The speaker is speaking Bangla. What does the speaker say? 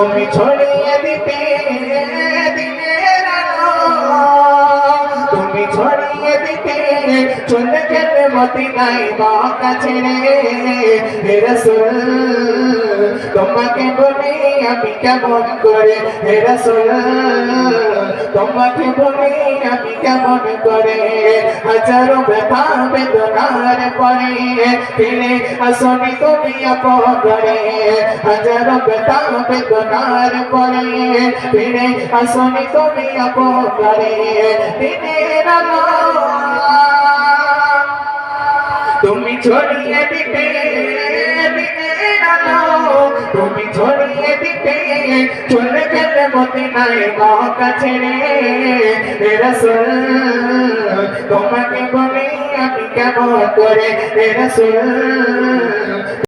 তুমি ছড়িয়ে দিতে দিনের আলো, তুমি ছড়িয়ে দিতে চলে গেলে মদিনায় মক্কা ছেড়ে। হে রাসূল তোমাকে বলি আমি কেমন করে, হে রাসূল তোমাকে বলি আমি কেমন করে। হাজারো ব্যথা বেদনার পরে ফিরে আসনি তুমি আপন করে, হাজারো ব্যথা বেদনার পরে ফিরে আসনি তুমি আপন করে। দিনের আলো তুমি ছড়িয়ে দিতে দিনের আলো, তুমি ছড়িয়ে দিতে চলে গেলে মদিনায় মক্কা ছেড়ে। হে রাসূল তোমাকে বলি আমি কেমন করে, হে রাসূল